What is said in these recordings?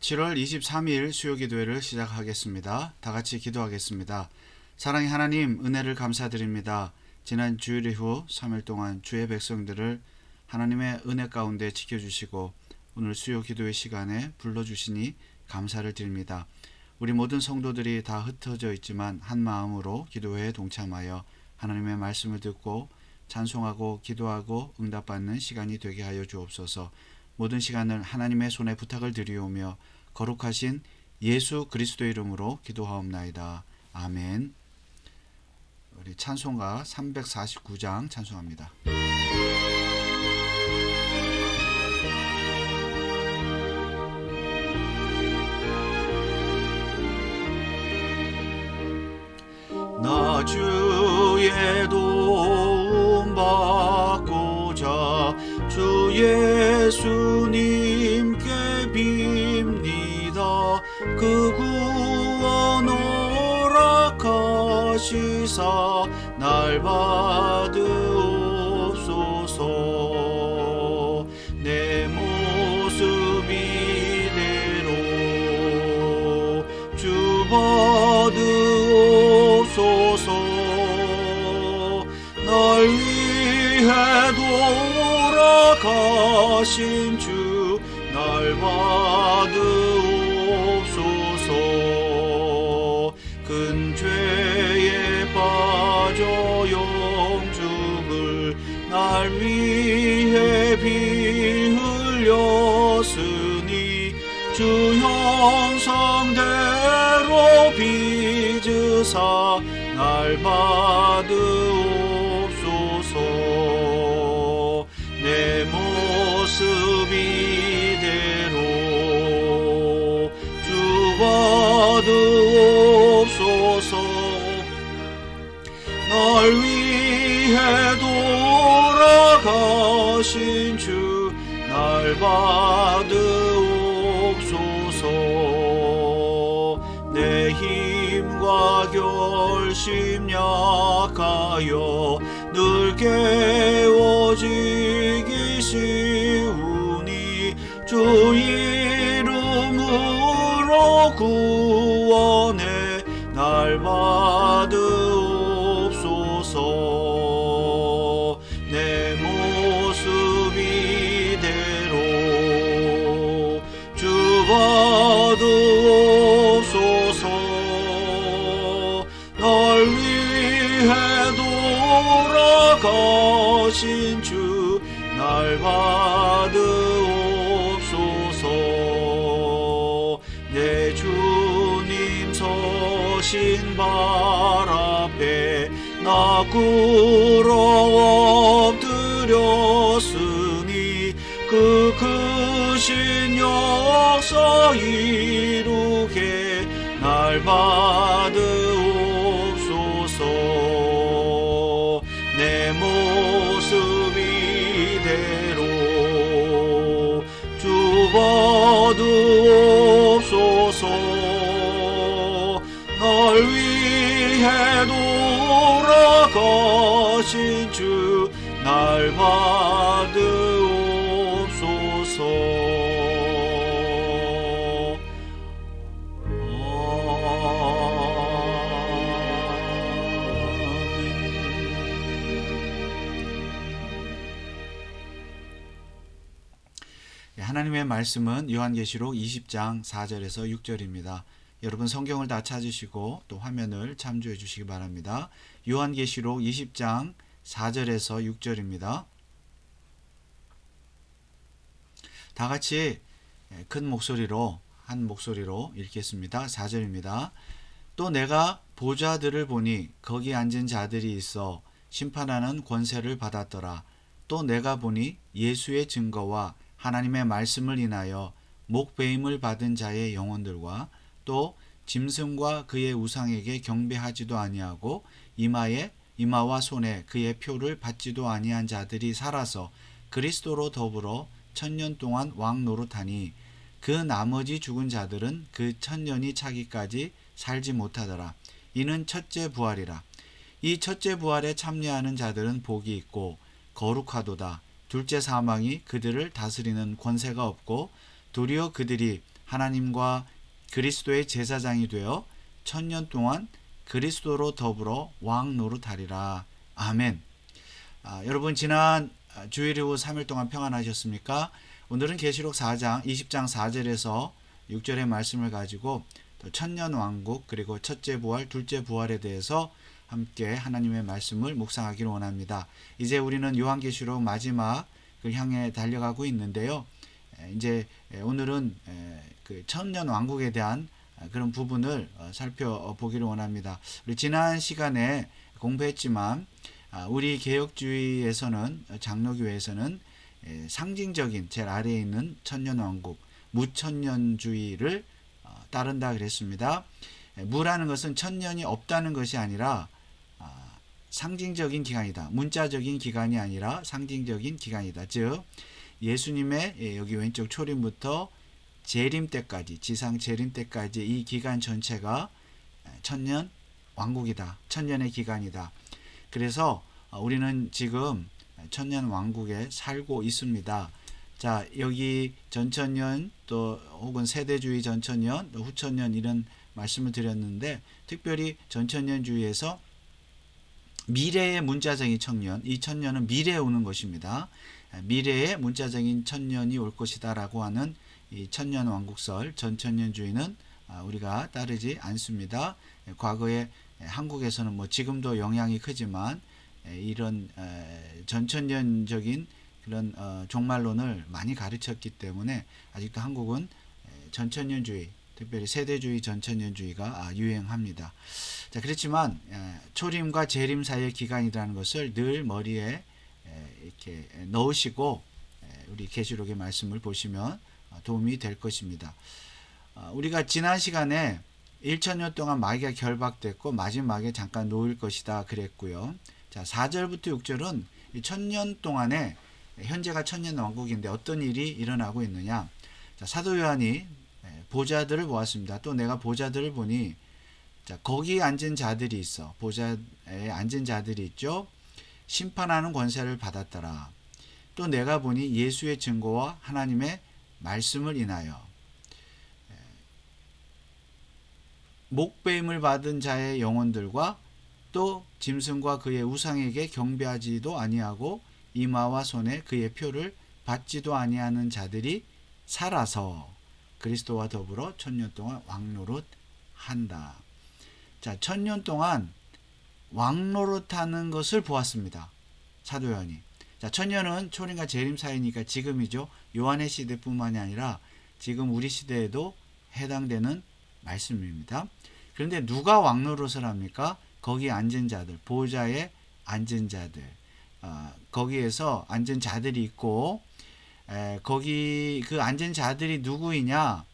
7월 23일 수요기도회를 시작하겠습니다. 다 같이 기도하겠습니다. 사랑의 하나님, 은혜를 감사드립니다. 지난 주일 이후 3일 동안 주의 백성들을 하나님의 은혜 가운데 지켜주시고 오늘 수요기도회 시간에 불러주시니 감사를 드립니다. 우리 모든 성도들이 다 흩어져 있지만 한 마음으로 기도회에 동참하여 하나님의 말씀을 듣고 찬송하고 기도하고 응답받는 시간이 되게 하여 주옵소서. 모든 시간을 하나님의 손에 부탁을 드리오며 거룩하신 예수 그리스도의 이름으로 기도하옵나이다. 아멘. 우리 찬송가 349장 찬송합니다. 나 주의 도움 받고자 주 예수님께 빕니다. 그 구원 허락하시사 날 받으옵소서. 내 모습 이대로 주 받으옵소서. 날 위해 돌아가신 주 날 받으옵소서. 큰 죄에 빠져 영죽을 날 위해 피 흘렸으니 주 형상대로 빚으사 날 받으옵소서. 내 모습 이대로 주 받으옵소서. 날 위해 돌아가신 주 날 받으옵소서. 내 힘과 결심 약하여 늘 깨워지기 쉬우니 주 이름으로 구원해 날 받으옵소서. 내 모습 이대로 주 받으옵소서. 날 위해 돌아가신 주 날 받으옵소서. 내 주님 서신 발 앞에 나 꿇어 엎드렸으니 그 크신 역사 이루게 날 받으옵소서. 내 모습 이대로 주 받으옵소서. 날 위해 돌아가신 주 날 받으옵소서. 하나님의 말씀은 요한계시록 20장 4절에서 6절입니다. 여러분 성경을 다 찾으시고 또 화면을 참조해 주시기 바랍니다. 요한계시록 20장 4절에서 6절입니다. 다 같이 큰 목소리로 한 목소리로 읽겠습니다. 4절입니다. 또 내가 보좌들을 보니 거기 앉은 자들이 있어 심판하는 권세를 받았더라. 또 내가 보니 예수의 증거와 하나님의 말씀을 인하여 목배임을 받은 자의 영혼들과 또 짐승과 그의 우상에게 경배하지도 아니하고 이마와 손에 그의 표를 받지도 아니한 자들이 살아서 그리스도로 더불어 1000년 동안 왕 노릇하니 그 나머지 죽은 자들은 그 1000년이 차기까지 살지 못하더라. 이는 첫째 부활이라. 이 첫째 부활에 참여하는 자들은 복이 있고 거룩하도다. 둘째 사망이 그들을 다스리는 권세가 없고 도리어 그들이 하나님과 그리스도의 제사장이 되어 천년 동안 그리스도로 더불어 왕 노릇하리라. 아멘. 여러분 지난 주일 이후 3일 동안 평안하셨습니까? 오늘은 계시록 4장 20장 4절에서 6절의 말씀을 가지고 또 천년 왕국 그리고 첫째 부활, 둘째 부활에 대해서 함께 하나님의 말씀을 묵상하기를 원합니다. 이제 우리는 요한계시록 마지막을 향해 달려가고 있는데요. 이제 오늘은 그 천년 왕국에 대한 그런 부분을 살펴보기를 원합니다. 우리 지난 시간에 공부했지만 우리 개혁주의에서는 장로교회에서는 상징적인 제일 아래에 있는 천년왕국 무천년주의를 따른다 그랬습니다. 무라는 것은 천년이 없다는 것이 아니라 상징적인 기간이다. 문자적인 기간이 아니라 상징적인 기간이다. 즉 예수님의 여기 왼쪽 초림부터 재림 때까지, 지상 재림 때까지 이 기간 전체가 천년 왕국이다. 천년의 기간이다. 그래서 우리는 지금 천년 왕국에 살고 있습니다. 자, 여기 전천년 또 혹은 세대주의 전천년, 또 후천년 이런 말씀을 드렸는데 특별히 전천년주의에서 미래의 문자적인 천년, 이 천년은 미래에 오는 것입니다. 미래의 문자적인 천년이 올 것이다 라고 하는 이 천년 왕국설 전천년주의는 우리가 따르지 않습니다. 과거에 한국에서는 뭐 지금도 영향이 크지만 이런 전천년적인 그런 종말론을 많이 가르쳤기 때문에 아직도 한국은 전천년주의, 특별히 세대주의 전천년주의가 유행합니다. 자, 그렇지만 초림과 재림 사이의 기간이라는 것을 늘 머리에 이렇게 넣으시고 우리 계시록의 말씀을 보시면 도움이 될 것입니다. 우리가 지난 시간에 1천년 동안 마귀가 결박됐고 마지막에 잠깐 놓일 것이다 그랬고요. 자, 4절부터 6절은 천년 동안에 현재가 천년 왕국인데 어떤 일이 일어나고 있느냐. 자, 사도 요한이 보좌들을 보았습니다. 또 내가 보좌들을 보니 자, 거기 앉은 자들이 있어. 보좌에 앉은 자들이 있죠. 심판하는 권세를 받았더라. 또 내가 보니 예수의 증거와 하나님의 말씀을 인하여 목배임을 받은 자의 영혼들과 또 짐승과 그의 우상에게 경배하지도 아니하고 이마와 손에 그의 표를 받지도 아니하는 자들이 살아서 그리스도와 더불어 천년 동안 왕노릇 한다. 자, 천년 동안 왕노릇하는 것을 보았습니다. 사도 요한이. 자, 천년은 초림과 재림 사이니까 지금이죠. 요한의 시대뿐만이 아니라 지금 우리 시대에도 해당되는 말씀입니다. 그런데 누가 왕노릇을 합니까? 거기 앉은 자들, 보좌에 앉은 자들, 거기에서 앉은 자들이 있고 거기 그 앉은 자들이 누구이냐?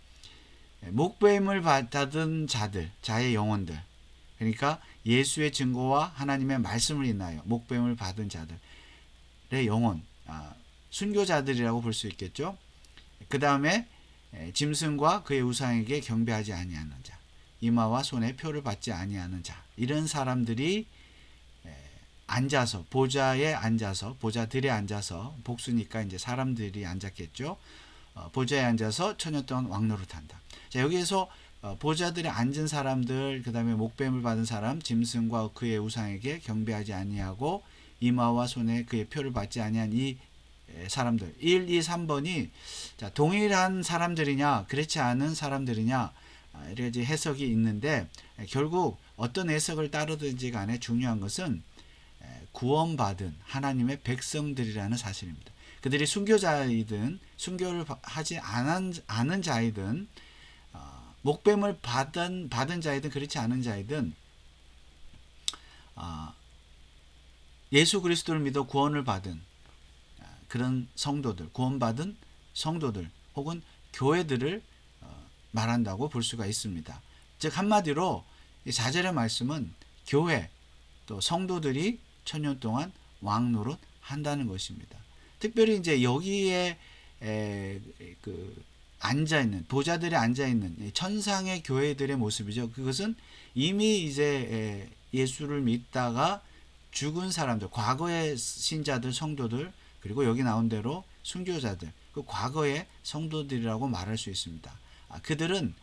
목배임을 받은 자들, 자의 영혼들. 그러니까 예수의 증거와 하나님의 말씀을 인하여 목배임을 받은 자들의 영혼, 순교자들이라고 볼 수 있겠죠. 그 다음에 짐승과 그의 우상에게 경배하지 아니하는 자, 이마와 손에 표를 받지 아니하는 자, 이런 사람들이 앉아서 보좌에 앉아서 보좌들에 앉아서 복수니까 이제 사람들이 앉았겠죠. 보좌에 앉아서 천년 동안 왕노릇한다. 자, 여기에서 보좌들에 앉은 사람들, 그 다음에 목뱀을 받은 사람, 짐승과 그의 우상에게 경배하지 아니하고 이마와 손에 그의 표를 받지 아니한 이 사람들 1, 2, 3번이 자, 동일한 사람들이냐 그렇지 않은 사람들이냐 이렇게 해석이 있는데 결국 어떤 해석을 따르든지 간에 중요한 것은 구원받은 하나님의 백성들이라는 사실입니다. 그들이 순교자이든 순교를 하지 않은 자이든 목뱀을 받은 자이든 그렇지 않은 자이든 예수 그리스도를 믿어 구원을 받은 그런 성도들, 구원받은 성도들 혹은 교회들을 말한다고 볼 수가 있습니다. 즉 한마디로 이 4절의 말씀은 교회 또 성도들이 천년 동안 왕노릇 한다는 것입니다. 특별히 이제 여기에 앉아 있는 보좌들에 앉아 있는 천상의 교회들의 모습이죠. 그것은 이미 이제 예수를 믿다가 죽은 사람들, 과거의 신자들, 성도들, 그리고 여기 나온 대로 순교자들, 그 과거의 성도들이라고 말할 수 있습니다. 그들은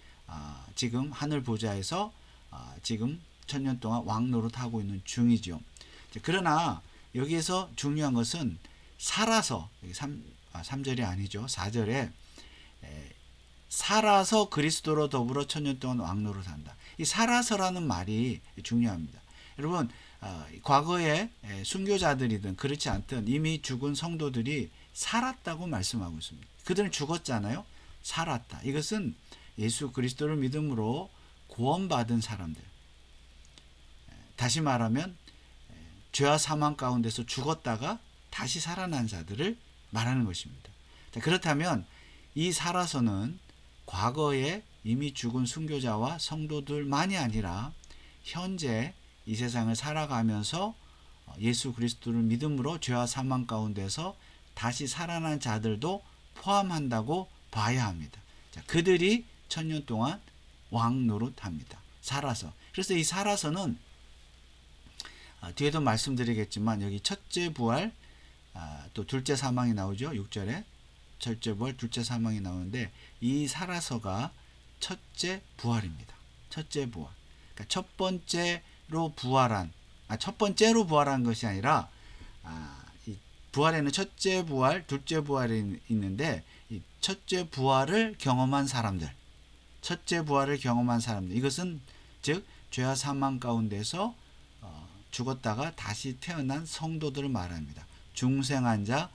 지금 하늘 보좌에서 지금 천년 동안 왕 노릇하고 있는 중이죠. 그러나 여기에서 중요한 것은 살아서, 3절이 아니죠. 4절에 살아서 그리스도로 더불어 천년 동안 왕 노릇한다. 이 살아서라는 말이 중요합니다. 여러분, 과거에 순교자들이든 그렇지 않든 이미 죽은 성도들이 살았다고 말씀하고 있습니다. 그들은 죽었잖아요. 살았다. 이것은 예수 그리스도를 믿음으로 구원받은 사람들. 다시 말하면 죄와 사망 가운데서 죽었다가 다시 살아난 자들을 말하는 것입니다. 그렇다면 이 살아서는 과거에 이미 죽은 순교자와 성도들만이 아니라 현재 이 세상을 살아가면서 예수 그리스도를 믿음으로 죄와 사망 가운데서 다시 살아난 자들도 포함한다고 봐야 합니다. 그들이 천년 동안 왕 노릇합니다. 살아서. 그래서 이 살아서는 뒤에도 말씀드리겠지만 여기 첫째 부활, 또 둘째 사망이 나오죠. 6절에 첫째 부활, 둘째 사망이 나오는데 이 살아서가 첫째 부활입니다. 첫째 부활. 그러니까 첫 번째로 부활한 것이 아니라 이 부활에는 첫째 부활, 둘째 부활이 있는데 이 첫째 부활을 경험한 사람들, 이것은 즉 죄와 사망 가운데서 죽었다가 다시 태어난 성도들을 말합니다. 중생한 자,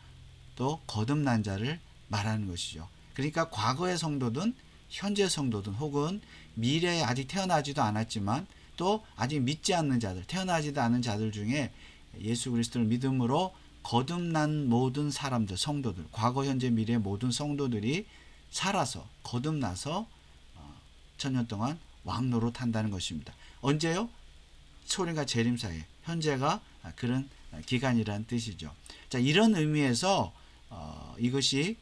또 거듭난 자를 말하는 것이죠. 그러니까 과거의 성도든 현재 성도든 혹은 미래에 아직 태어나지도 않았지만 또 아직 믿지 않는 자들, 태어나지도 않은 자들 중에 예수 그리스도를 믿음으로 거듭난 모든 사람들, 성도들, 과거, 현재, 미래 모든 성도들이 살아서 거듭나서 천년 동안 왕 노릇한다는 것입니다. 언제요? 초림과 재림 사이에, 현재가 그런 기간이라는 뜻이죠. 자, 이런 의미에서 이것이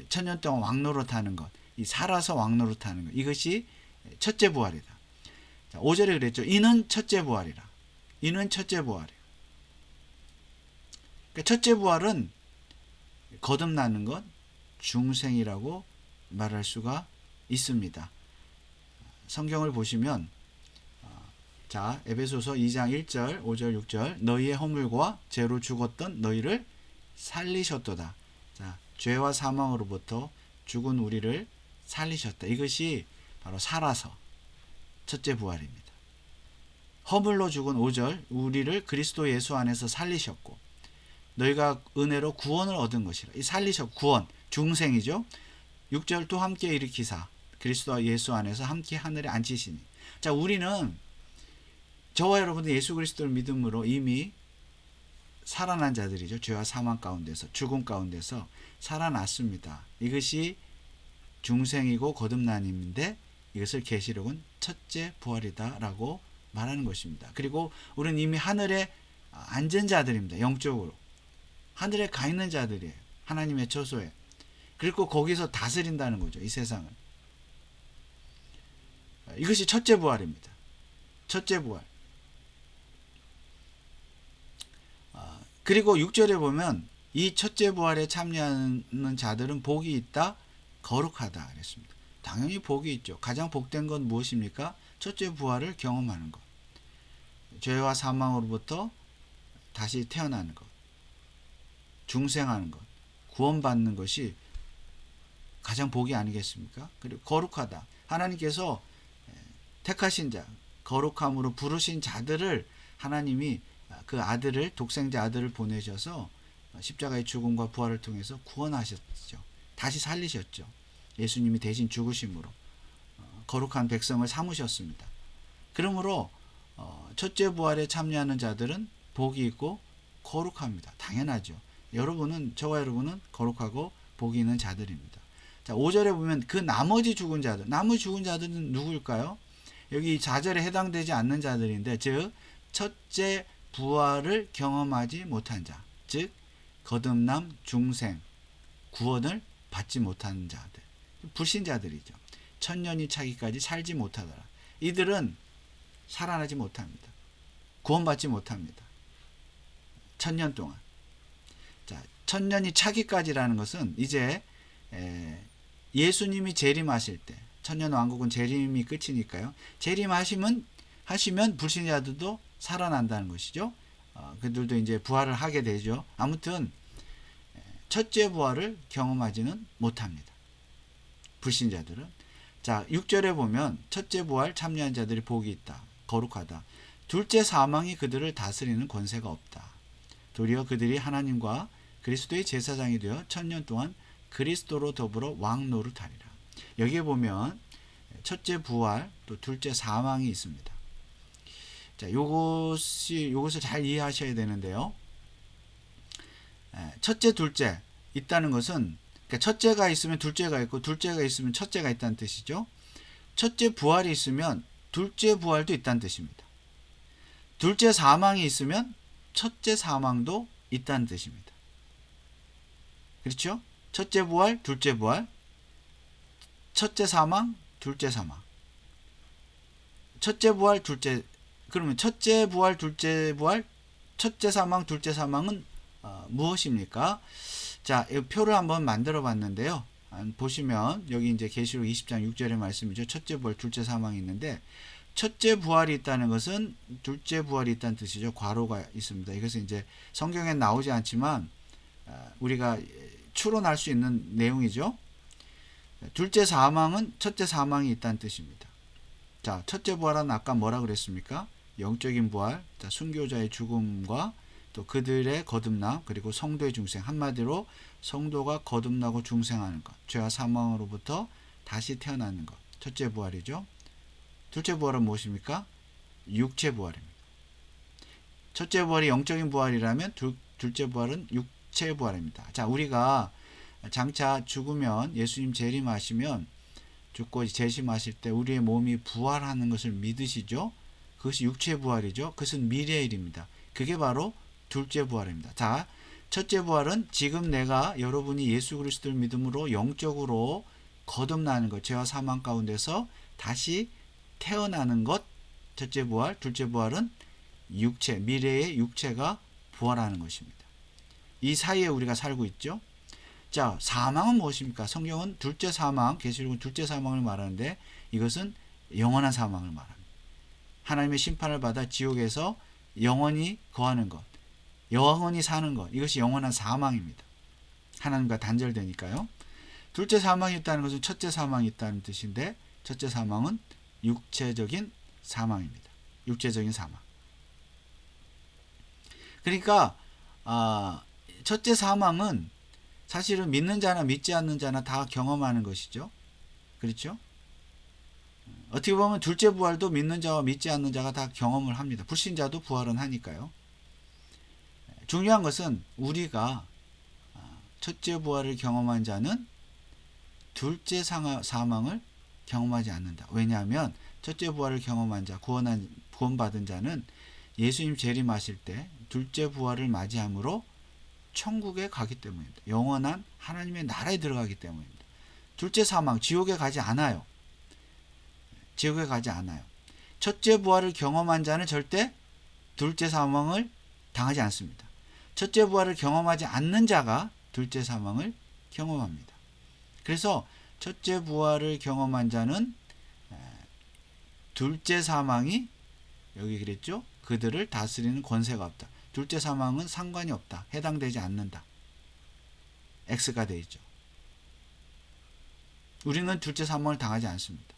천년 동안 왕 노릇하는 것, 이 살아서 왕 노릇하는 것, 이것이 첫째 부활이다. 자, 5절에 그랬죠. 이는 첫째 부활이라. 그러니까 첫째 부활은 거듭나는 것, 중생이라고 말할 수가 있습니다. 성경을 보시면 자, 에베소서 2장 1절, 5절, 6절 너희의 허물과 죄로 죽었던 너희를 살리셨도다. 자, 죄와 사망으로부터 죽은 우리를 살리셨다. 이것이 바로 살아서 첫째 부활입니다. 허물로 죽은 5절 우리를 그리스도 예수 안에서 살리셨고 너희가 은혜로 구원을 얻은 것이라. 이 살리셨고 구원, 중생이죠. 6절 또 함께 일으키사 그리스도 예수 안에서 함께 하늘에 앉히시니. 자, 우리는 저와 여러분들 예수 그리스도를 믿음으로 이미 살아난 자들이죠. 죄와 사망 가운데서, 죽음 가운데서 살아났습니다. 이것이 중생이고 거듭남인데 이것을 계시록은 첫째 부활이다라고 말하는 것입니다. 그리고 우리는 이미 하늘에 앉은 자들입니다. 영적으로. 하늘에 가 있는 자들이에요. 하나님의 처소에. 그리고 거기서 다스린다는 거죠. 이 세상을. 이것이 첫째 부활입니다. 첫째 부활. 그리고 6절에 보면 이 첫째 부활에 참여하는 자들은 복이 있다, 거룩하다 그랬습니다. 당연히 복이 있죠. 가장 복된 건 무엇입니까? 첫째 부활을 경험하는 것. 죄와 사망으로부터 다시 태어나는 것. 중생하는 것. 구원받는 것이 가장 복이 아니겠습니까? 그리고 거룩하다. 하나님께서 택하신 자, 거룩함으로 부르신 자들을 하나님이 그 아들을, 독생자 아들을 보내셔서 십자가의 죽음과 부활을 통해서 구원하셨죠. 다시 살리셨죠. 예수님이 대신 죽으심으로 거룩한 백성을 삼으셨습니다. 그러므로 첫째 부활에 참여하는 자들은 복이 있고 거룩합니다. 당연하죠. 저와 여러분은 거룩하고 복이 있는 자들입니다. 자, 5절에 보면 그 나머지 죽은 자들은 누구일까요? 여기 4절에 해당되지 않는 자들인데, 즉 첫째 부활을 경험하지 못한 자, 즉 거듭남, 중생, 구원을 받지 못한 자들, 불신자들이죠. 천년이 차기까지 살지 못하더라. 이들은 살아나지 못합니다. 구원받지 못합니다. 천년 동안. 자, 천년이 차기까지라는 것은 이제 예수님이 재림하실 때, 천년왕국은 재림이 끝이니까요. 하시면 불신자들도 살아난다는 것이죠. 그들도 이제 부활을 하게 되죠. 아무튼 첫째 부활을 경험하지는 못합니다. 불신자들은. 자, 6절에 보면 첫째 부활 참여한 자들이 복이 있다. 거룩하다. 둘째 사망이 그들을 다스리는 권세가 없다. 도리어 그들이 하나님과 그리스도의 제사장이 되어 천년 동안 그리스도로 더불어 왕노릇하리라. 여기에 보면 첫째 부활 또 둘째 사망이 있습니다. 자, 요것을 잘 이해하셔야 되는데요. 첫째, 둘째 있다는 것은, 그러니까 첫째가 있으면 둘째가 있고 둘째가 있으면 첫째가 있다는 뜻이죠. 첫째 부활이 있으면 둘째 부활도 있다는 뜻입니다. 둘째 사망이 있으면 첫째 사망도 있다는 뜻입니다. 그렇죠? 첫째 부활, 둘째 부활, 첫째 사망, 둘째 사망. 첫째 부활, 그러면 첫째 부활, 둘째 부활, 첫째 사망, 둘째 사망은 무엇입니까? 자, 이 표를 한번 만들어 봤는데요. 보시면 여기 이제 계시록 20장 6절의 말씀이죠. 첫째 부활, 둘째 사망이 있는데, 첫째 부활이 있다는 것은 둘째 부활이 있다는 뜻이죠. 괄호가 있습니다. 이것은 이제 성경에 나오지 않지만 우리가 추론할 수 있는 내용이죠. 둘째 사망은 첫째 사망이 있다는 뜻입니다. 자, 첫째 부활은 아까 뭐라 그랬습니까? 영적인 부활, 순교자의 죽음과 또 그들의 거듭남, 그리고 성도의 중생. 한마디로 성도가 거듭나고 중생하는 것, 죄와 사망으로부터 다시 태어나는 것. 첫째 부활이죠. 둘째 부활은 무엇입니까? 육체 부활입니다. 첫째 부활이 영적인 부활이라면 둘째 부활은 육체 부활입니다. 자, 우리가 장차 죽으면, 예수님 재림하시면, 죽고 재심하실 때 우리의 몸이 부활하는 것을 믿으시죠? 그것이 육체 부활이죠. 그것은 미래의 일입니다. 그게 바로 둘째 부활입니다. 자, 첫째 부활은 지금 여러분이 예수 그리스도를 믿음으로 영적으로 거듭나는 것, 죄와 사망 가운데서 다시 태어나는 것, 첫째 부활. 둘째 부활은 미래의 육체가 부활하는 것입니다. 이 사이에 우리가 살고 있죠. 자, 사망은 무엇입니까? 성경은 둘째 사망, 계시록은 둘째 사망을 말하는데, 이것은 영원한 사망을 말합니다. 하나님의 심판을 받아 지옥에서 영원히 거하는 것, 영원히 사는 것, 이것이 영원한 사망입니다. 하나님과 단절되니까요. 둘째 사망이 있다는 것은 첫째 사망이 있다는 뜻인데, 첫째 사망은 육체적인 사망입니다. 육체적인 사망. 그러니까 첫째 사망은 사실은 믿는 자나 믿지 않는 자나 다 경험하는 것이죠. 그렇죠? 어떻게 보면 둘째 부활도 믿는 자와 믿지 않는 자가 다 경험을 합니다. 불신자도 부활은 하니까요. 중요한 것은 우리가 첫째 부활을 경험한 자는 둘째 사망을 경험하지 않는다. 왜냐하면 첫째 부활을 경험한 자, 구원받은 자는 예수님 재림하실 때 둘째 부활을 맞이함으로 천국에 가기 때문입니다. 영원한 하나님의 나라에 들어가기 때문입니다. 둘째 사망, 지옥에 가지 않아요. 지옥에 가지 않아요. 첫째 부활을 경험한 자는 절대 둘째 사망을 당하지 않습니다. 첫째 부활을 경험하지 않는 자가 둘째 사망을 경험합니다. 그래서 첫째 부활을 경험한 자는 둘째 사망이, 여기 그랬죠? 그들을 다스리는 권세가 없다. 둘째 사망은 상관이 없다. 해당되지 않는다. X가 되어 있죠. 우리는 둘째 사망을 당하지 않습니다.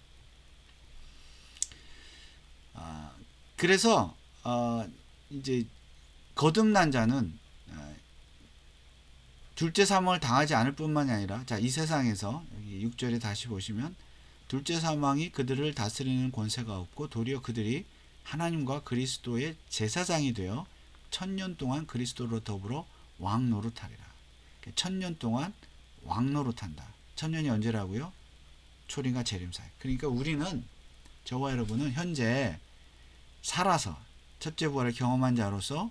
그래서 이제 거듭난 자는 둘째 사망을 당하지 않을 뿐만이 아니라, 자, 이 세상에서 여기 6절에 다시 보시면, 둘째 사망이 그들을 다스리는 권세가 없고 도리어 그들이 하나님과 그리스도의 제사장이 되어 천년 동안 그리스도로 더불어 왕노릇하리라. 천년 동안 왕노릇한다. 천년이 언제라고요? 초림과 재림 사이. 그러니까 우리는, 저와 여러분은 현재 살아서 첫째 부활을 경험한 자로서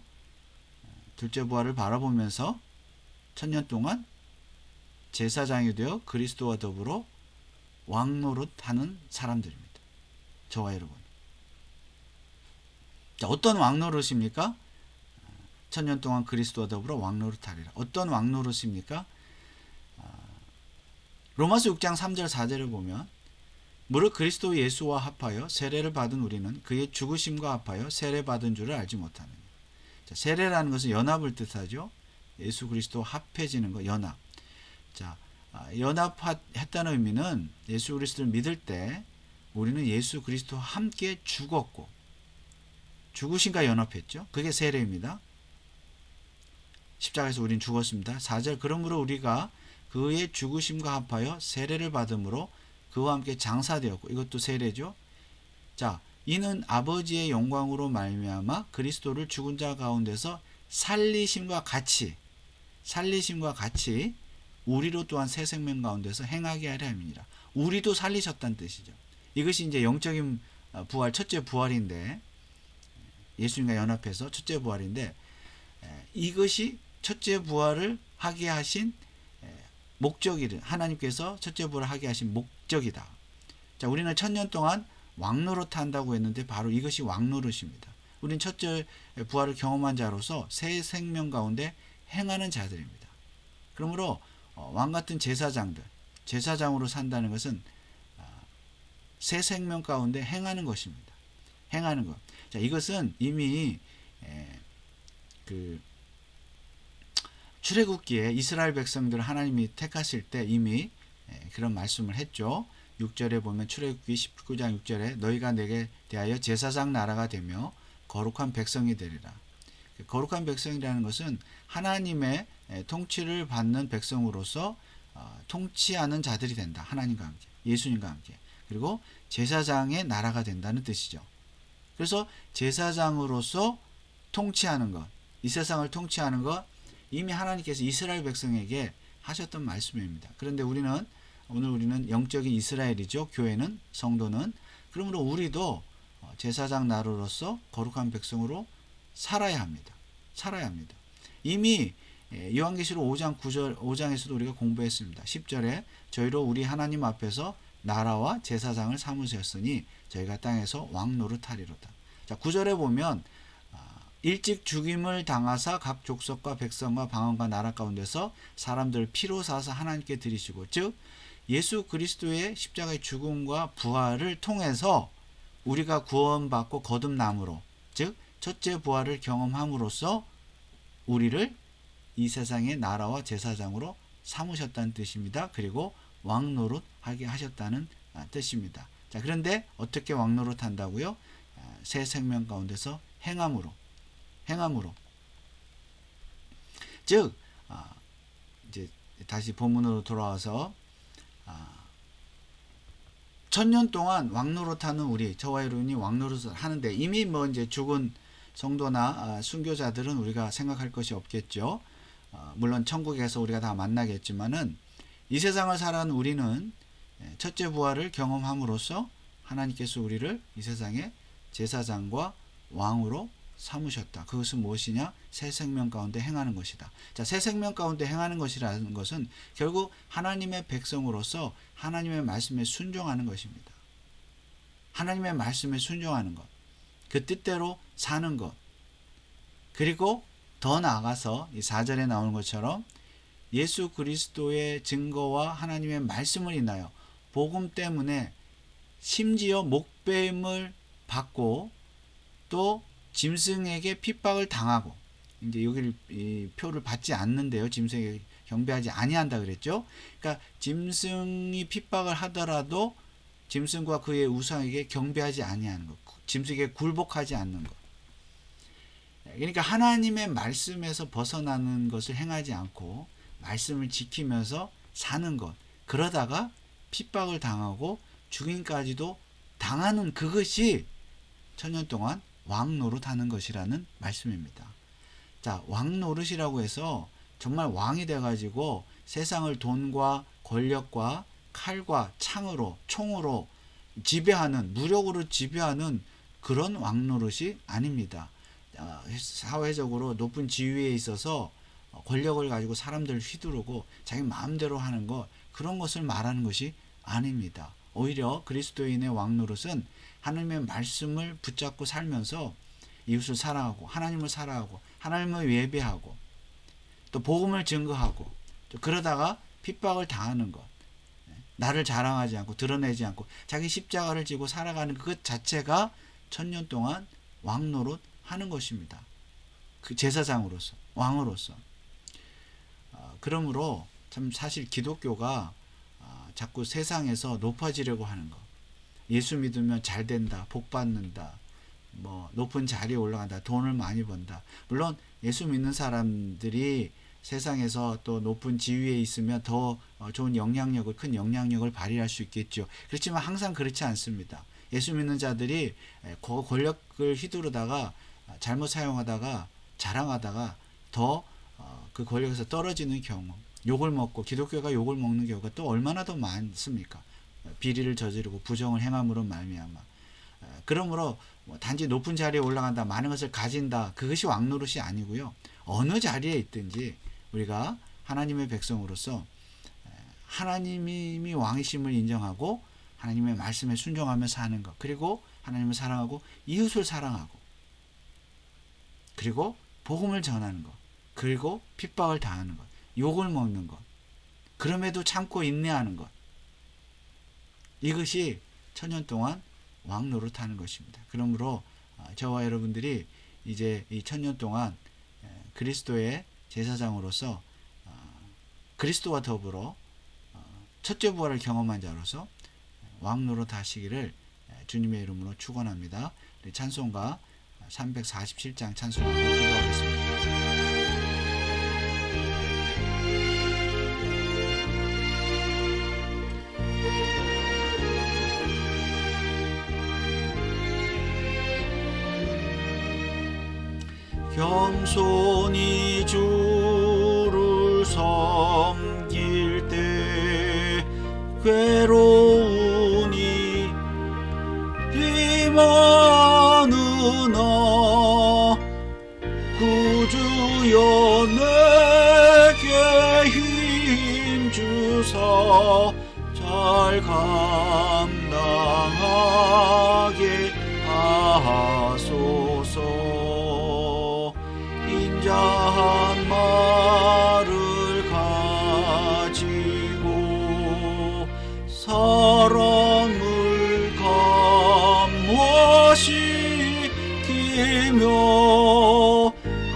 둘째 부활을 바라보면서 천년 동안 제사장이 되어 그리스도와 더불어 왕노릇하는 사람들입니다. 저와 여러분. 자, 어떤 왕노릇입니까? 천년 동안 그리스도와 더불어 왕노릇하리라. 어떤 왕노릇입니까? 로마서 6장 3절 4절을 보면 무릇 그리스도 예수와 합하여 세례를 받은 우리는 그의 죽으심과 합하여 세례받은 줄을 알지 못하느냐. 자, 세례라는 것은 연합을 뜻하죠. 예수 그리스도 합해지는 거, 연합. 자, 연합했다는 의미는 예수 그리스도를 믿을 때 우리는 예수 그리스도와 함께 죽었고 죽으신과 연합했죠. 그게 세례입니다. 십자가에서 우린 죽었습니다. 4절 그러므로 우리가 그의 죽으심과 합하여 세례를 받음으로 그와 함께 장사되었고 이것도 세례죠. 자, 이는 아버지의 영광으로 말미암아 그리스도를 죽은 자 가운데서 살리심과 같이 우리로 또한 새 생명 가운데서 행하게 하려 함이니라. 우리도 살리셨다는 뜻이죠. 이것이 이제 영적인 부활, 첫째 부활인데 예수님과 연합해서 첫째 부활인데 이것이 첫째 부활을 하게 하신 목적이다. 하나님께서 첫째 부활을 하게 하신 목적이다. 자, 우리는 1000년 동안 왕노릇 한다고 했는데 바로 이것이 왕노릇입니다. 우리는 첫째 부활을 경험한 자로서 새 생명 가운데 행하는 자들입니다. 그러므로 왕 같은 제사장으로 산다는 것은 새 생명 가운데 행하는 것입니다. 행하는 것. 자, 이것은 이미 출애굽기에 이스라엘 백성들을 하나님이 택하실 때 이미 그런 말씀을 했죠. 6절에 보면 출애굽기 19장 6절에 너희가 내게 대하여 제사장 나라가 되며 거룩한 백성이 되리라. 거룩한 백성이라는 것은 하나님의 통치를 받는 백성으로서 통치하는 자들이 된다. 하나님과 함께, 예수님과 함께. 그리고 제사장의 나라가 된다는 뜻이죠. 그래서 제사장으로서 통치하는 것, 이 세상을 통치하는 것 이미 하나님께서 이스라엘 백성에게 하셨던 말씀입니다. 그런데 오늘 우리는 영적인 이스라엘이죠. 교회는, 성도는. 그러므로 우리도 제사장 나라로서 거룩한 백성으로 살아야 합니다. 이미 요한계시록 5장에서도 우리가 공부했습니다. 10절에 저희로 우리 하나님 앞에서 나라와 제사장을 삼으셨으니 저희가 땅에서 왕노릇하리로다. 자, 9절에 보면 일찍 죽임을 당하사 각 족속과 백성과 방언과 나라 가운데서 사람들을 피로 사서 하나님께 드리시고, 즉 예수 그리스도의 십자가의 죽음과 부활을 통해서 우리가 구원받고 거듭남으로, 즉 첫째 부활을 경험함으로써 우리를 이 세상의 나라와 제사장으로 삼으셨다는 뜻입니다. 그리고 왕노릇 하게 하셨다는 뜻입니다. 자, 그런데 어떻게 왕노릇 한다고요? 새 생명 가운데서 행함으로. 즉 이제 다시 본문으로 돌아와서 1000년 동안 왕노릇하는 우리, 저와 여러분이 왕노릇을 하는데 이미 이제 죽은 성도나 순교자들은 우리가 생각할 것이 없겠죠. 물론 천국에서 우리가 다 만나겠지만은 이 세상을 살아가는 우리는 첫째 부활을 경험함으로써 하나님께서 우리를 이 세상의 제사장과 왕으로 삼으셨다. 그것은 무엇이냐? 새 생명 가운데 행하는 것이다. 자, 새 생명 가운데 행하는 것이라는 것은 결국 하나님의 백성으로서 하나님의 말씀에 순종하는 것입니다. 하나님의 말씀에 순종하는 것, 그 뜻대로 사는 것, 그리고 더 나아가서 이 4절에 나오는 것처럼 예수 그리스도의 증거와 하나님의 말씀을 인하여 복음 때문에 심지어 목배임을 받고 또 짐승에게 핍박을 당하고, 이제 여기를 이 표를 받지 않는데요. 짐승에게 경배하지 아니한다 그랬죠. 그러니까 짐승이 핍박을 하더라도 짐승과 그의 우상에게 경배하지 아니하는 것, 짐승에게 굴복하지 않는 것. 그러니까 하나님의 말씀에서 벗어나는 것을 행하지 않고 말씀을 지키면서 사는 것. 그러다가 핍박을 당하고 죽임까지도 당하는 그것이 1000년 동안 왕노릇 하는 것이라는 말씀입니다. 자, 왕노릇이라고 해서 정말 왕이 돼가지고 세상을 돈과 권력과 칼과 창으로, 총으로 지배하는, 무력으로 지배하는 그런 왕노릇이 아닙니다. 사회적으로 높은 지위에 있어서 권력을 가지고 사람들을 휘두르고 자기 마음대로 하는 것, 그런 것을 말하는 것이 아닙니다. 오히려 그리스도인의 왕노릇은 하나님의 말씀을 붙잡고 살면서 이웃을 사랑하고 하나님을 사랑하고 하나님을 예배하고 또 복음을 증거하고 또 그러다가 핍박을 당하는 것, 나를 자랑하지 않고 드러내지 않고 자기 십자가를 지고 살아가는 그 자체가 1000년 동안 왕노릇 하는 것입니다. 그 제사장으로서, 왕으로서. 그러므로 참 사실 기독교가 자꾸 세상에서 높아지려고 하는 것, 예수 믿으면 잘 된다, 복 받는다, 뭐 높은 자리에 올라간다, 돈을 많이 번다. 물론 예수 믿는 사람들이 세상에서 또 높은 지위에 있으면 더 좋은 영향력을, 큰 영향력을 발휘할 수 있겠죠. 그렇지만 항상 그렇지 않습니다. 예수 믿는 자들이 권력을 휘두르다가 잘못 사용하다가 자랑하다가 더 그 권력에서 떨어지는 경우, 욕을 먹고 기독교가 욕을 먹는 경우가 또 얼마나 더 많습니까? 비리를 저지르고 부정을 행함으로 말미암아. 그러므로 단지 높은 자리에 올라간다, 많은 것을 가진다, 그것이 왕노릇이 아니고요. 어느 자리에 있든지 우리가 하나님의 백성으로서 하나님이 왕이심을 인정하고 하나님의 말씀에 순종하며 사는 것, 그리고 하나님을 사랑하고 이웃을 사랑하고, 그리고 복음을 전하는 것, 그리고 핍박을 당하는 것, 욕을 먹는 것, 그럼에도 참고 인내하는 것, 이것이 1000년 동안 왕노릇하는 것입니다. 그러므로 저와 여러분들이 이제 이 1000년 동안 그리스도의 제사장으로서 그리스도와 더불어 첫째 부활을 경험한 자로서 왕노릇 하시기를 주님의 이름으로 축원합니다. 찬송가 347장 찬송하고 기도하겠습니다. 겸손히 주를 섬길 때 괴로우니 비 많으나 구주여 내게 힘 주사 잘 감당하게 하소서. 인자한 말을 가지고 사람을 감화시키며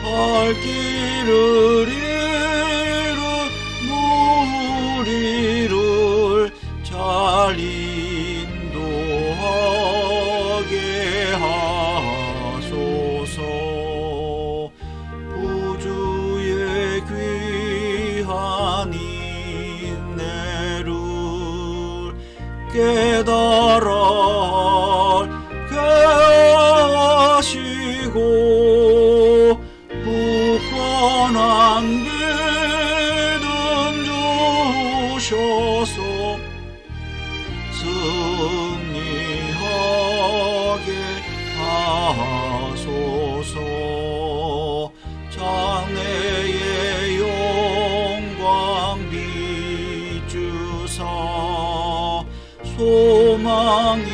갈 길을 이룬 무리를 잘 인도하게 하소서. 부주의 귀한 인내를 깨달아 알게 하시고 굳건한 믿음 주셔서 승리하게 하소서. 장래의 영광 비추사 소망이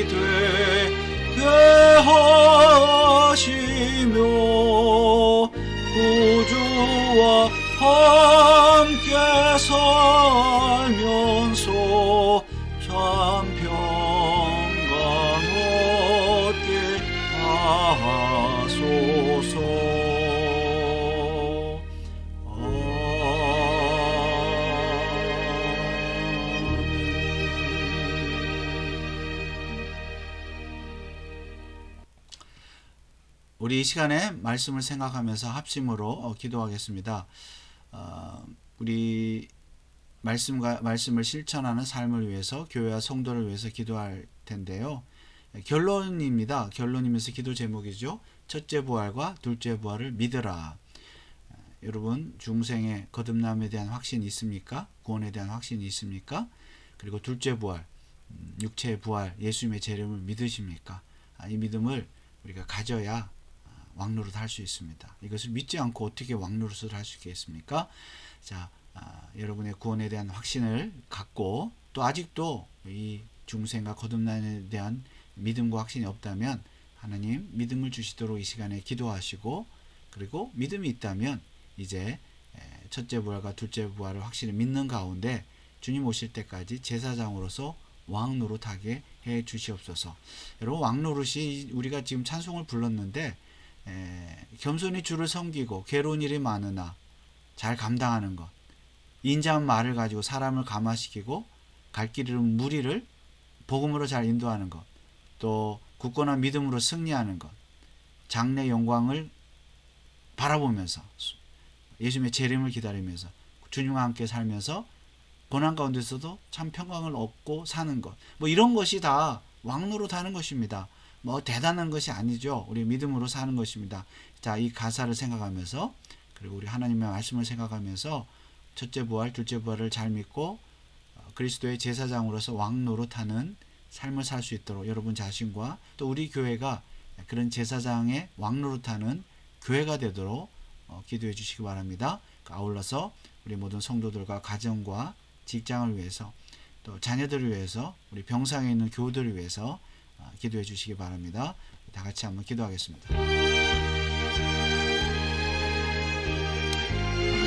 되게 하시며 구주와 함께 살면서 참 평강 얻게 하소서. 우리 이 시간에 말씀을 생각하면서 합심으로 기도하겠습니다. 우리 말씀을 실천하는 삶을 위해서 교회와 성도를 위해서 기도할 텐데요. 결론입니다. 결론이면서 기도 제목이죠. 첫째 부활과 둘째 부활을 믿으라. 여러분 중생의 거듭남에 대한 확신이 있습니까? 구원에 대한 확신이 있습니까? 그리고 둘째 부활, 육체의 부활, 예수님의 재림을 믿으십니까? 이 믿음을 우리가 가져야 왕노릇 할 수 있습니다. 이것을 믿지 않고 어떻게 왕노릇을 할 수 있겠습니까? 자, 여러분의 구원에 대한 확신을 갖고 또 아직도 이 중생과 거듭남에 대한 믿음과 확신이 없다면 하나님 믿음을 주시도록 이 시간에 기도하시고, 그리고 믿음이 있다면 이제 첫째 부활과 둘째 부활을 확실히 믿는 가운데 주님 오실 때까지 제사장으로서 왕 노릇하게 해 주시옵소서. 여러분, 왕 노릇이 우리가 지금 찬송을 불렀는데 겸손히 주를 섬기고 괴로운 일이 많으나 잘 감당하는 것, 인자한 말을 가지고 사람을 감화시키고 갈 길 잃은 무리를 복음으로 잘 인도하는 것, 또 굳건한 믿음으로 승리하는 것, 장래 영광을 바라보면서 예수님의 재림을 기다리면서 주님과 함께 살면서 고난 가운데서도 참 평강을 얻고 사는 것, 뭐 이런 것이 다 왕노릇 하는 것입니다. 뭐 대단한 것이 아니죠. 우리 믿음으로 사는 것입니다. 자, 이 가사를 생각하면서, 그리고 우리 하나님의 말씀을 생각하면서 첫째 부활, 둘째 부활을 잘 믿고 그리스도의 제사장으로서 왕노릇하는 삶을 살 수 있도록 여러분 자신과 또 우리 교회가 그런 제사장의 왕노릇하는 교회가 되도록 기도해 주시기 바랍니다. 아울러서 우리 모든 성도들과 가정과 직장을 위해서, 또 자녀들을 위해서, 우리 병상에 있는 교우들을 위해서 기도해 주시기 바랍니다. 다 같이 한번 기도하겠습니다. 아버지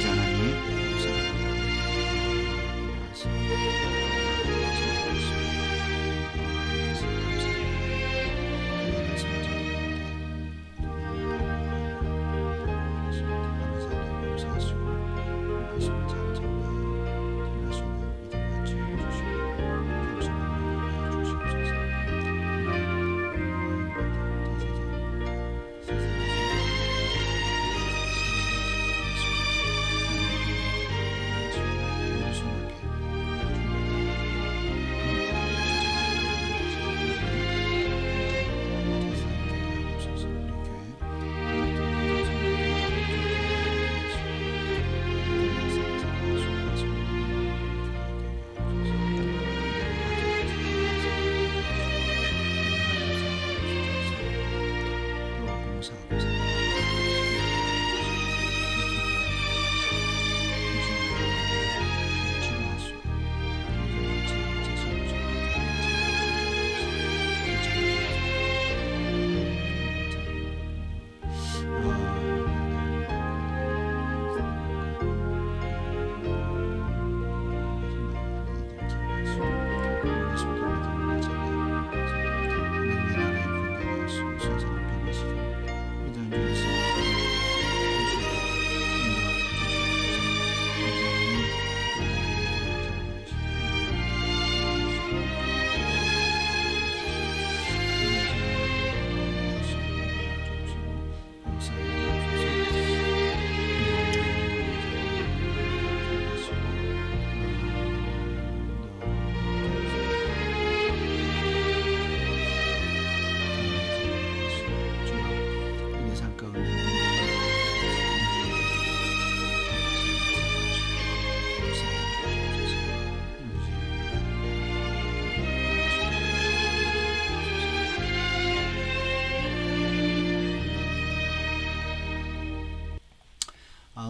하나님,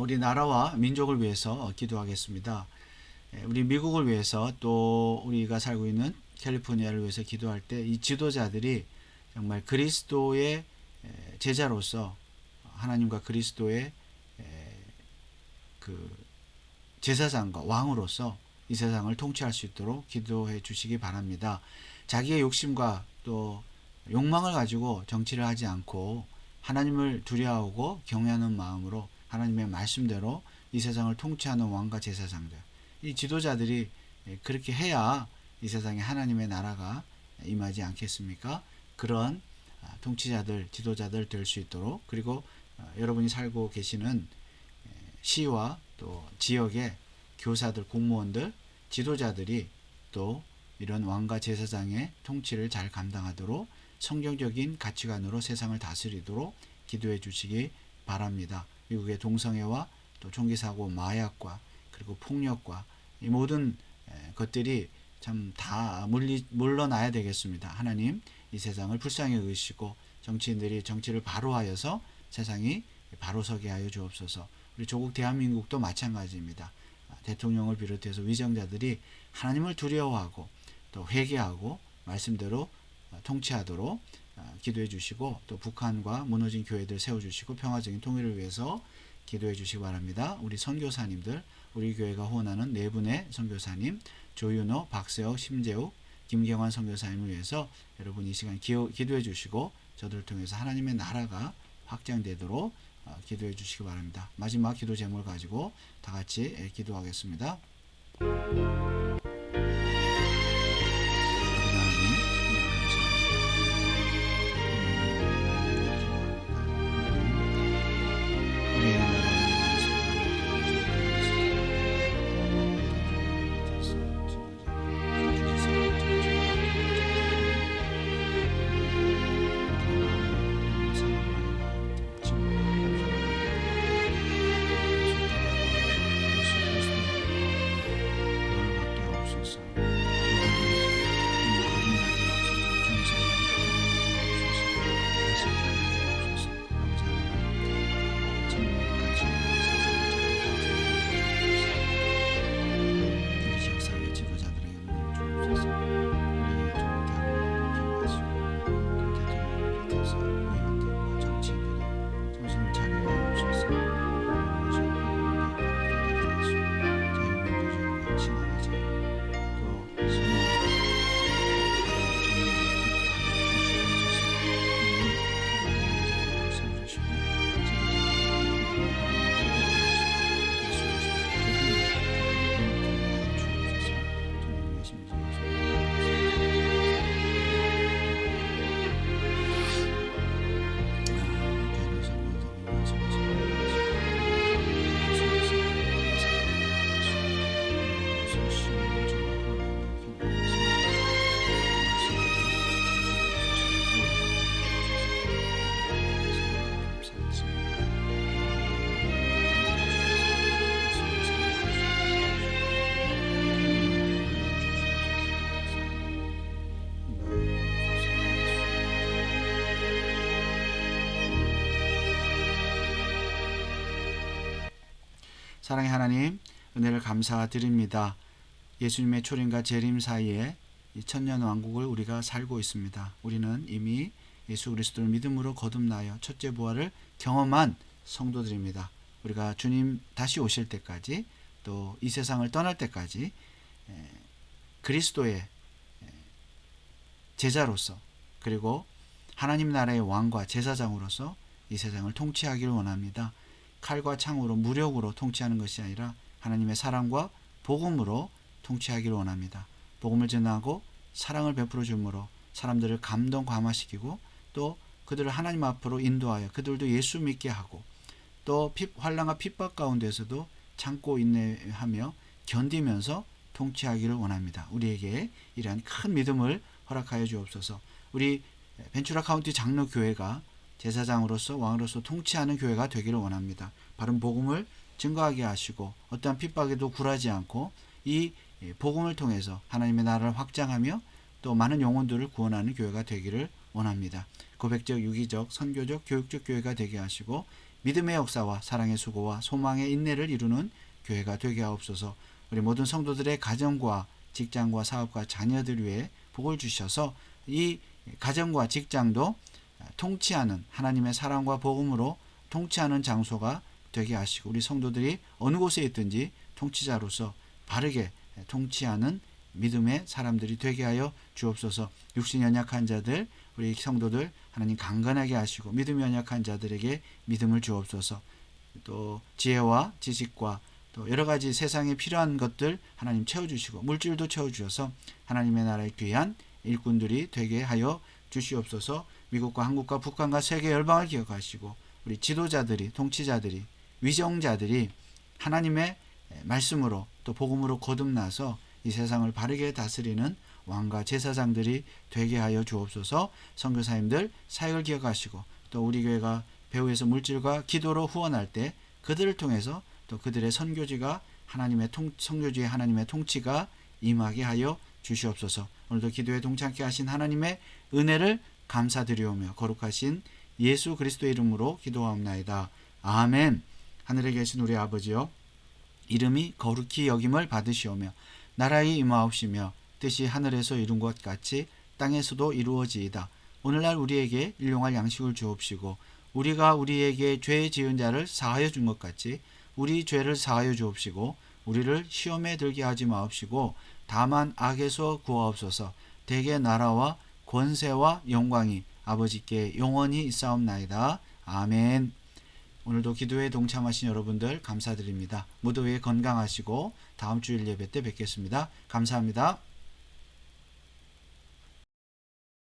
우리 나라와 민족을 위해서 기도하겠습니다. 우리 미국을 위해서, 또 우리가 살고 있는 캘리포니아를 위해서 기도할 때 이 지도자들이 정말 그리스도의 제자로서 하나님과 그리스도의 그 제사장과 왕으로서 이 세상을 통치할 수 있도록 기도해 주시기 바랍니다. 자기의 욕심과 또 욕망을 가지고 정치를 하지 않고 하나님을 두려워하고 경외하는 마음으로 하나님의 말씀대로 이 세상을 통치하는 왕과 제사장들, 이 지도자들이 그렇게 해야 이 세상에 하나님의 나라가 임하지 않겠습니까? 그런 통치자들, 지도자들 될 수 있도록, 그리고 여러분이 살고 계시는 시와 또 지역의 교사들, 공무원들, 지도자들이 또 이런 왕과 제사장의 통치를 잘 감당하도록 성경적인 가치관으로 세상을 다스리도록 기도해 주시기 바랍니다. 미국의 동성애와 또 총기사고, 마약과 그리고 폭력과 이 모든 것들이 참 다 물러나야 되겠습니다. 하나님, 이 세상을 불쌍히 여기시고 정치인들이 정치를 바로 하여서 세상이 바로 서게 하여 주옵소서. 우리 조국 대한민국도 마찬가지입니다. 대통령을 비롯해서 위정자들이 하나님을 두려워하고 또 회개하고 말씀대로 통치하도록 기도해 주시고, 또 북한과 무너진 교회들 세워주시고 평화적인 통일을 위해서 기도해 주시기 바랍니다. 우리 선교사님들, 우리 교회가 후원하는 네 분의 선교사님, 조윤호, 박세호, 심재욱, 김경환 선교사님을 위해서 여러분 이 시간 기도해 주시고 저들을 통해서 하나님의 나라가 확장되도록 기도해 주시기 바랍니다. 마지막 기도 제목을 가지고 다 같이 기도하겠습니다. 사랑의 하나님, 은혜를 감사드립니다. 예수님의 초림과 재림 사이에 이 천년 왕국을 우리가 살고 있습니다. 우리는 이미 예수 그리스도를 믿음으로 거듭나여 첫째 부활을 경험한 성도들입니다. 우리가 주님 다시 오실 때까지 또 이 세상을 떠날 때까지 그리스도의 제자로서 그리고 하나님 나라의 왕과 제사장으로서 이 세상을 통치하기를 원합니다. 칼과 창으로 무력으로 통치하는 것이 아니라 하나님의 사랑과 복음으로 통치하기를 원합니다. 복음을 전하고 사랑을 베풀어 줌으로 사람들을 감동 감화시키고 또 그들을 하나님 앞으로 인도하여 그들도 예수 믿게 하고 또 환난과 핍박 가운데서도 참고 인내하며 견디면서 통치하기를 원합니다. 우리에게 이러한 큰 믿음을 허락하여 주옵소서. 우리 벤츄라 카운티 장로교회가 제사장으로서 왕으로서 통치하는 교회가 되기를 원합니다. 바른 복음을 증거하게 하시고 어떠한 핍박에도 굴하지 않고 이 복음을 통해서 하나님의 나라를 확장하며 또 많은 영혼들을 구원하는 교회가 되기를 원합니다. 고백적, 유기적, 선교적, 교육적 교회가 되게 하시고 믿음의 역사와 사랑의 수고와 소망의 인내를 이루는 교회가 되게 하옵소서. 우리 모든 성도들의 가정과 직장과 사업과 자녀들 위해 복을 주셔서 이 가정과 직장도 통치하는 하나님의 사랑과 복음으로 통치하는 장소가 되게 하시고 우리 성도들이 어느 곳에 있든지 통치자로서 바르게 통치하는 믿음의 사람들이 되게 하여 주옵소서. 육신 연약한 자들, 우리 성도들 하나님 강건하게 하시고 믿음 연약한 자들에게 믿음을 주옵소서. 또 지혜와 지식과 또 여러 가지 세상에 필요한 것들 하나님 채워주시고 물질도 채워주셔서 하나님의 나라의 귀한 일꾼들이 되게 하여 주시옵소서. 미국과 한국과 북한과 세계 열방을 기억하시고 우리 지도자들이 통치자들이 위정자들이 하나님의 말씀으로 또 복음으로 거듭나서 이 세상을 바르게 다스리는 왕과 제사장들이 되게 하여 주옵소서. 선교사님들 사역을 기억하시고 또 우리 교회가 배후에서 물질과 기도로 후원할 때 그들을 통해서 또 그들의 선교지가 선교지의 하나님의 통치가 임하게 하여 주시옵소서. 오늘도 기도에 동참케 하신 하나님의 은혜를 감사드리오며 거룩하신 예수 그리스도의 이름으로 기도하옵나이다. 아멘. 하늘에 계신 우리 아버지여, 이름이 거룩히 여김을 받으시오며 나라의 임하옵시며 뜻이 하늘에서 이룬 것 같이 땅에서도 이루어지이다. 오늘날 우리에게 일용할 양식을 주옵시고 우리가 우리에게 죄 지은 자를 사하여 준 것 같이 우리 죄를 사하여 주옵시고 우리를 시험에 들게 하지 마옵시고 다만 악에서 구하옵소서. 대개 나라와 권세와 영광이 아버지께 영원히 있사옵나이다. 아멘. 오늘도 기도에 동참하신 여러분들 감사드립니다. 무더위에 건강하시고 다음 주일 예배 때 뵙겠습니다. 감사합니다.